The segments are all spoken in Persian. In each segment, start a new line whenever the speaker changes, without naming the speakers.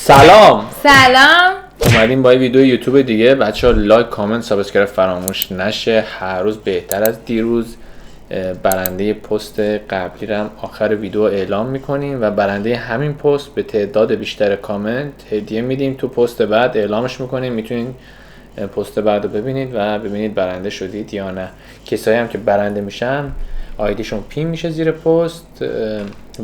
سلام
اومدیم با یه ویدیو یوتیوب دیگه. بچه‌ها لایک، کامنت، سابسکرایب فراموش نشه. هر روز بهتر از دیروز. برنده پست قبلی رو هم آخر ویدیو اعلام میکنیم و برنده همین پست به تعداد بیشتر کامنت هدیه میدیم. تو پست بعد اعلامش میکنیم، میتونید پست بعد رو ببینید و ببینید برنده شدید یا نه. کسایی هم که برنده میشن آیدیشون پین میشه زیر پست،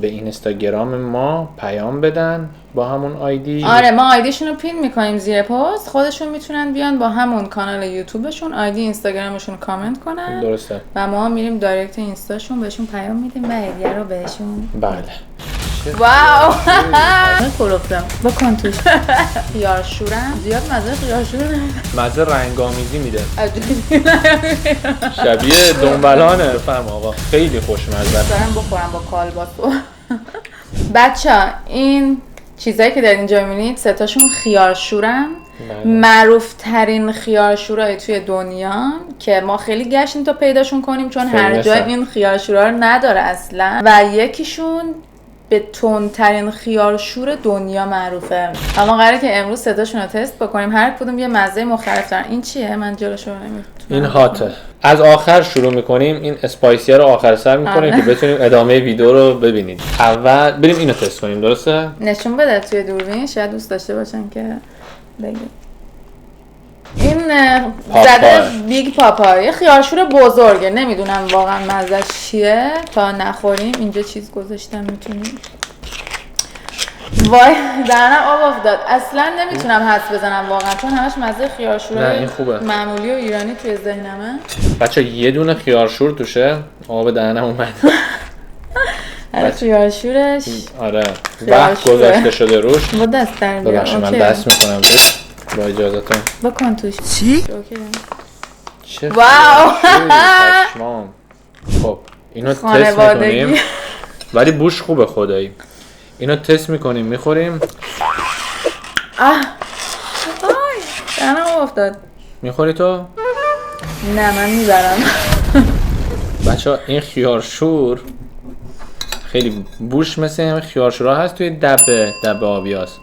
به اینستاگرام ما پیام بدن با همون آیدی.
آره، ما آیدیشون رو پین میکنیم زیر پست، خودشون میتونن بیان با همون کانال یوتیوبشون آیدی اینستاگرامشون کامنت کنن.
درسته.
و ما میریم دایرکت اینستاشون بهشون پیام میدیم و هدیه رو بهشون.
بله.
واو کلوفتم بکن توش خیارشورم زیاد مزه خیارشورم
مزه رنگامیزی میده. شبیه دنبلانه. بفرم آقا، خیلی خوشمزه.
دارم بخورم با کالباسو. بچه‌ها این چیزایی که در اینجا میبینید سه تاشون خیارشورن. معروف ترین خیارشورای توی دنیا که ما خیلی گشتیم تا پیداشون کنیم، چون هر جای این خیارشورا رو نداره اصلا. و یکیشون به تندترین خیارشور دنیا معروفه. اما قراره که امروز سه تاشون رو تست بکنیم، هر کدوم یه مزه مختلف دارن. این چیه؟ من جلوشو نمیتونم.
این هاته. از آخر شروع میکنیم، این اسپایسی رو آخر سر میکنیم که بتونیم ادامه ویدیو رو ببینید. اول بریم اینو تست کنیم. درسته؟
نشون بده توی دوربین، شاید دوست داشته باشن که بگید. این زده بیگ پاپای، خیارشور بزرگه، نمیدونم واقعا مزه‌اش چیه تا نخوریم. اینجا چیز گذاشتم میتونیم. وای دهنم آب افتاد، اصلا نمیتونم حدس بزنم واقعا، چون همش مزه خیارشور معمولی و ایرانی توی ذهنمه.
بچه یه دونه خیارشور توشه، آب دهنم اومد.
خیارشورش
آره وقت گذاشته شده روش.
با دست در بیار.
ببخشید من دست میکنم با اجازهتون.
بکن توش.
چی؟ چه
واو
پشمام. خب اینو تست میکنیم ولی بوش خوبه خدایی. اینو تست میکنیم میخوریم.
دهنم افتاد.
میخوری تو؟
نه من میبرم.
بچه ها این خیارشور خیلی بوش مثل همه خیارشورها هست توی دبه آبی هست.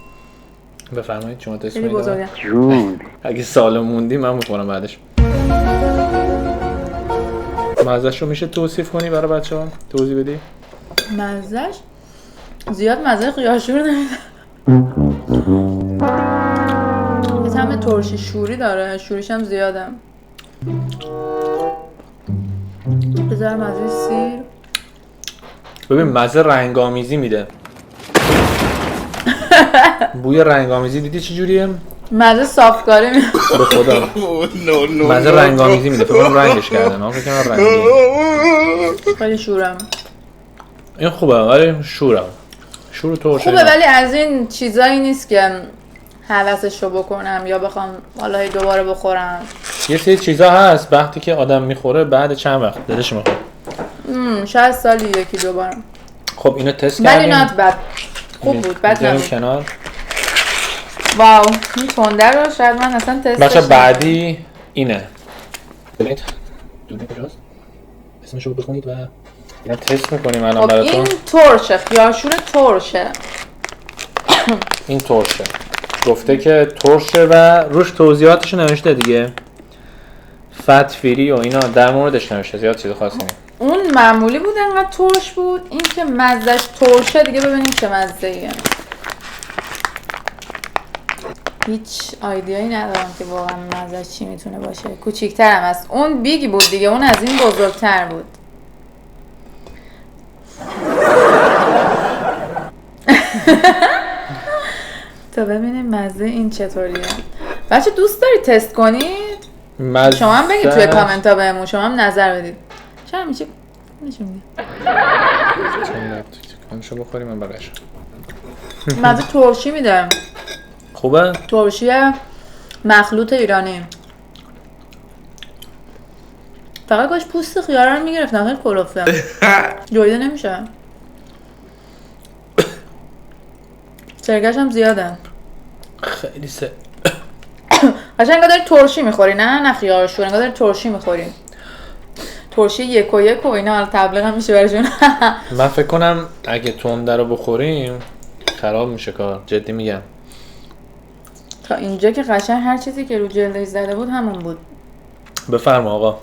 بفرمایید شما تست کنید. اگه سالم موندی من میخورم بعدش. مزه‌شو میشه توصیف کنی برای بچه ها؟ توضیح بدی؟
مزه‌ش زیاد مزه خیارشور نمیده. یه طعم ترشی شوری داره، شوریش هم زیاده. بذار مزه سیر.
ببین مزه رنگامیزی میده. بوی رنگامیزی دیدی چه جوریه؟
مزه صافکاری میده.
به خدا مزه رنگامیزی میده. فکر کنم رنگش کردن. فکر کنم رنگیه.
خیلی شورم.
این خوبه ولی شور ترشه
خوبه ولی از این چیزایی نیست که هوسشو بکنم یا بخوام حالا دوباره بخورم.
یه سری چیزا هست وقتی که آدم میخوره بعد چند وقت دلش میخوره.
شاید سالی یکی دوباره.
خب اینو تست کردیم.
ولی نات بد. خوب بود، بد نبود.
کنار.
واو این تنده رو شاید من اصلا تست
بچه بعدی اینه. ببینید دونه کجاست؟ اسمشو بخونید و اینو تست میکنیم الان براتون.
این ترشه، خیارشور ترشه.
این ترشه. گفته که ترشه و روش توضیحاتش نوشته دیگه. فت فری و اینا در موردش نوشته، زیاد چیز خاصی نیست.
اون معمولی بود انقدر ترش بود، این که مزهش ترشه دیگه ببینیم چه مزه‌ایه. هیچ آیدیایی ندارم که واقعا مزهش چی میتونه باشه. کوچیک‌ترم هست. اون بیگ بود دیگه، اون از این بزرگتر بود. تا ببینیم مزه این چطوریه. بچه دوست داری تست کنید؟ شما هم بگید توی کامنت ها بهمون، شما هم نظر بدید. چرا میشه نشون میدی؟
کنشو بخوریم من بقیش.
مزه ترشی میده.
خوبه؟
ترشی مخلوط ایرانی. فقط کاش پوست خیاره رو میگرفتم، خیلی کلوفتم. جویده نمیشه. سرگش هم زیاده.
خیلی سه.
قشنگ انگار داری ترشی میخوری، نه خیارشور، انگار داری ترشی میخوری. ترشی یک و اینا حالا تبلیغ هم میشه برشون.
من فکر کنم اگه تنده رو بخوریم خراب میشه کار، جدی میگم.
تا اینجا که قشنگ هر چیزی که رو جلدش زده بود همون بود.
بفرما آقا.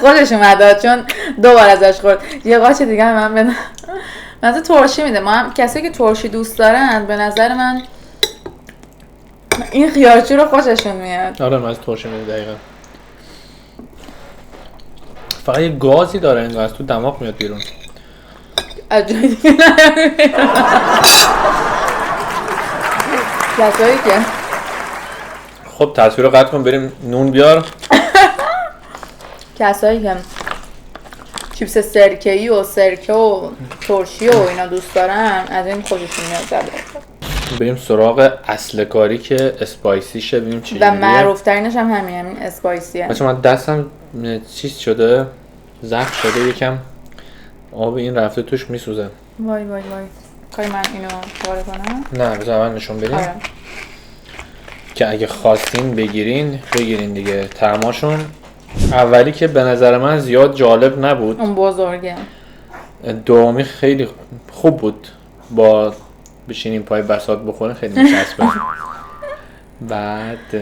خودش اومد چون 2 بار ازش خورد. یه قاچ دیگه من بدم. من ترشی میده. ما هم کسی که ترشی دوست دارن به نظر من این خیارچی رو خوششون میاد.
آره من از ترشی میده دقیقا. فقط یه گازی داره این از تو دماغ میاد بیرون.
از جای دیگه نیاد بیرون. کسایی که
خب تصویر رو قطع کن بریم نون بیار.
کسایی که چیپس سرکه‌ای و سرکه و ترشی و اینا دوست دارن از این خوششون میاد زده.
بریم سراغ اصل کاری که اسپایسی شه ببینیم چی جوریه.
و معروف ترینش هم همین اسپایسیه.
مثلا من دستم چیز شده زخم شده یکم آب این رفته توش میسوزه.
وای وای وای. خواهی من اینو پاره کنم؟
نه بذار اول نشون بدیم.
آره.
که اگه خواستین بگیرین دیگه طعماشون. اولی که به نظر من زیاد جالب نبود.
اون بزرگه.
دومی خیلی خوب بود. با بشینیم پای بساط بخورین خیلی میچسبه. بعد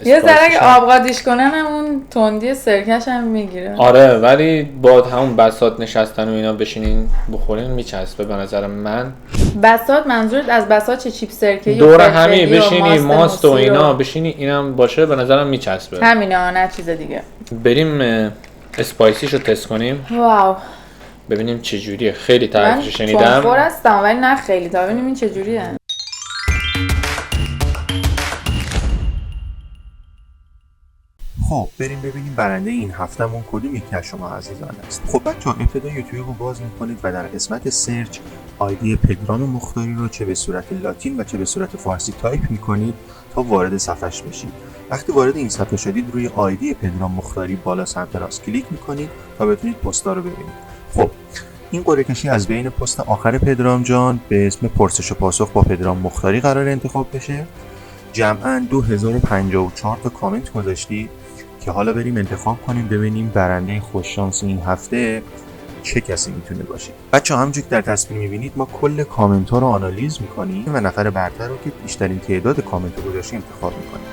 یه ذره که آب قاطیش کنن همون تندی سرکش هم میگیره.
آره ولی با همون بساط نشستن و اینا بشینین بخورین میچسبه به نظر من.
بساط منظورت از بساط چه چیپ سرکه‌ای
دور همی بشینی ماست و اینا بشینی اینم باشه به نظرم میچسبه.
همینا نه چیز دیگه.
بریم اسپایسیشو تست کنیم.
واو.
ببینیم چه جوریه. خیلی تعریفش شنیدم.
من چون هستم ولی نه خیلی تا ببینیم این چه جوریه.
خب بریم ببینیم برنده این هفتهمون کدوم یکی از شما عزیزان است. خب بچه‌ها ابتدا یوتیوب رو باز می‌کنید و در قسمت سرچ آیدی پدرام مختاری رو چه به صورت لاتین و چه به صورت فارسی تایپ می‌کنید تا وارد صفحش بشید. وقتی وارد این صفحه شدید روی آیدی پدرام مختاری بالا سمت راست کلیک می‌کنید تا بتونید پست‌ها رو ببینید. خب این قرعه کشی از بین پست آخر پدرام جان به اسم پرسش و پاسخ با پدرام مختاری قرار انتخاب بشه. جمعاً 2054 تا کامنت گذاشتید که حالا بریم انتخاب کنیم ببینیم برنده خوششانس این هفته چه کسی میتونه باشه. بچه‌ها همونجوری که در تصویر میبینید ما کل کامنت ها رو آنالیز میکنیم و نفر برتر رو که بیشترین تعداد کامنت رو گذاشته انتخاب میکنیم.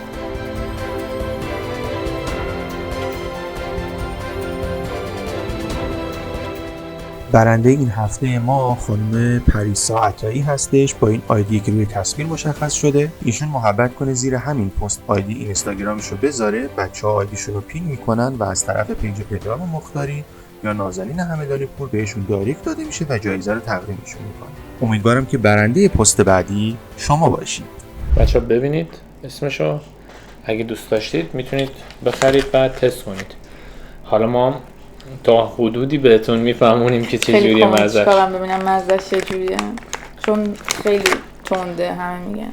برنده این هفته ما خانم پریسا عطایی هستش با این آیدی که روی تصویر مشخص شده. ایشون محبت کنه زیر همین پست آیدی اینستاگرامش رو بذاره. بچه‌ها آیدیشون رو پین میکنن و از طرف پیج پدرام مختاری یا نازنین همدانی پور بهشون دایرکت داده میشه و جایزه رو تقدیمشون میکنه. امیدوارم که برنده پست بعدی شما باشید.
بچه‌ها ببینید اسمشو اگه دوست داشتید میتونید بخرید بعد تست کنید. حالا ما تا حدودی بهتون میفهمونیم که چه جوریه مزه‌اش.
خیلی ببینم مزه‌اش چه جوریه چون خیلی تنده همه میگن.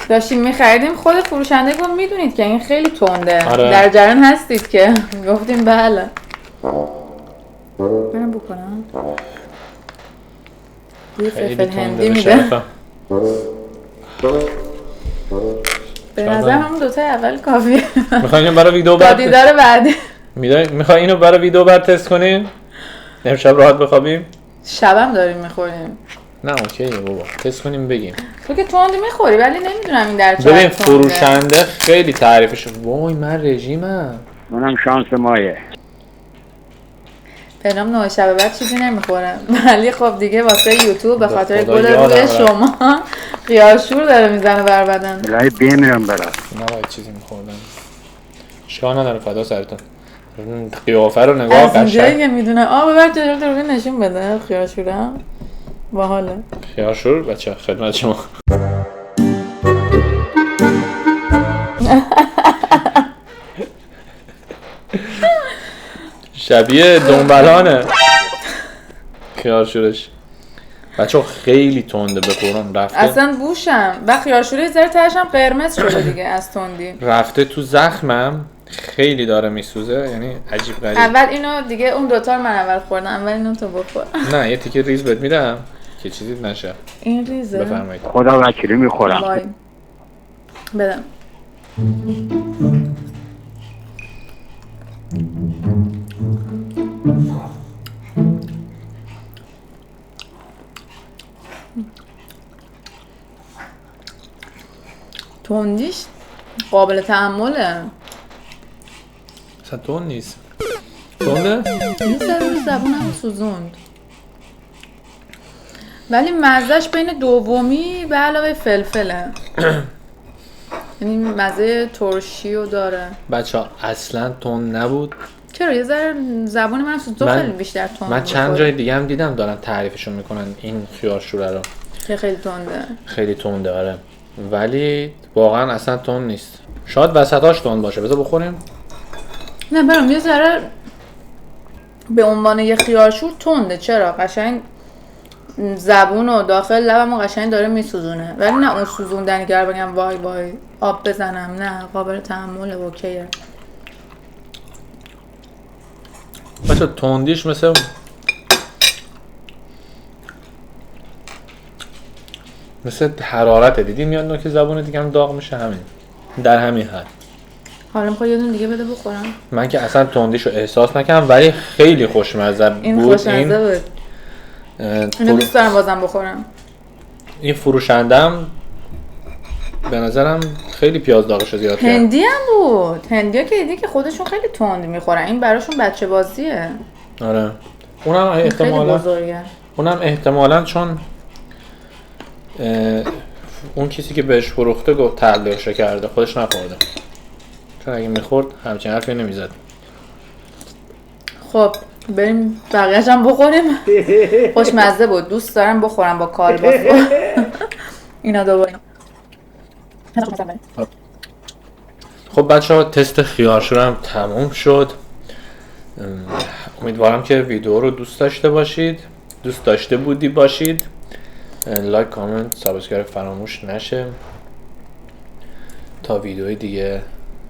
داشتیم می‌خریدیم خود فروشنده گفت میدونید که این خیلی تنده.
آره.
در جریان هستید که گفتیم بله. برم بکنم. یه فلفل هندی میده. به نظر همون دوتا اول کافیه.
میخواین برای ویدیو بعد
دیدار بعدی
میخوای اینو برای ویدیو بعد تست کنیم؟ امشب راحت بخوابیم؟
شبم داریم میخوریم.
نه اوکیه بابا تست کنیم بگیم.
تو که تند میخوری ولی نمیدونم این در چه
ببین فروشنده خیلی تعریفش. وای من رژیمم.
اونم شانس مایه.
پدرام 9 شب بعد چیزی نمیخوره ولی خب دیگه واسه یوتیوب به خاطر گل روی شما خیارشور داره میزنه بر بدن.
لای بمیرم برات.
نباید چیزی میخوردم. اشکال نداره فدا سرتون. قیافه رو نگاه
قشنگ. از اینجایی که میدونه ببر جلو رو نشون بده خیارشورم. باحاله.
خیارشور بچه خدمت شما. شبیه دنبلانه خیارشورش. بچه خیلی تنده به قرآن رفته
اصلا بوشم و خیارشوره زیر تهش هم قرمز شده دیگه از تندی
رفته تو زخمم. خیلی داره میسوزه یعنی عجیب غریب.
اول اینو دیگه اون دوتا رو من اول خوردم. اول اینو تو بخور.
نه یه تیکه ریز بهت میدم که چیزی نشه.
این ریزه؟
بفرمایید.
خدا وکیلی میخورم.
وای بدم. تندیش قابل تحمله.
اصلا تند نیست. تنده؟
یه ذره زبونم سوزوند. ولی مزهش بین دومی به علاوه فلفله. یعنی مزه ترشیو داره.
بچه اصلا تند نبود.
چرا یه ذره زبون من سوزون خیلی بیشتر تند.
من چند جای دیگه هم دیدم دارن تعریفشون میکنن این خیارشوره رو
که خیلی تنده.
خیلی تنده آره، ولی واقعا اصلا تند نیست. شاید وسطاش تند باشه. بذار بخوریم.
نه برام یه ذره به عنوان یه خیارشور تنده. چرا؟ قشنگ زبون و داخل لبم و قشنگ داره میسوزونه. ولی نه اون سوزوندنگر بگم وای وای آب بزنم، نه قابل تحمله، اوکیه.
بچه تندیش مثل حرارته. دیدی میاد نوک زبون دیگه هم داغ میشه. همین در همین حد.
حالا میخوای یه دونه دیگه بده بخورم؟
من که اصلا تندیشو احساس نکردم ولی خیلی خوشمزه بود.
این خوشمزه بود. اینو دوست دارم بازم بخورم.
این فروشندم به نظرم خیلی پیاز داغشو زیاد کرد.
هندی هم بود. هندی ها که دیدی که خودشون خیلی تند میخورن. این براشون بچه بازیه.
آره. اونم احتمالاً چون اون کسی که بهش فروخته گفت تبلیغش کرده، خودش نخورده. چون اگه میخورد همچین حرفی نمیزد.
خب بریم بقیه‌اش هم بخوریم. خوشمزه بود. دوست دارم بخورم با کالباس. اینا دوباره.
خب بچه‌ها تست خیارشور هم تموم شد. امیدوارم که ویدیو رو دوست داشته باشید. لایک، کامنت، سابسکرایب فراموش نشه. تا ویدیوی دیگه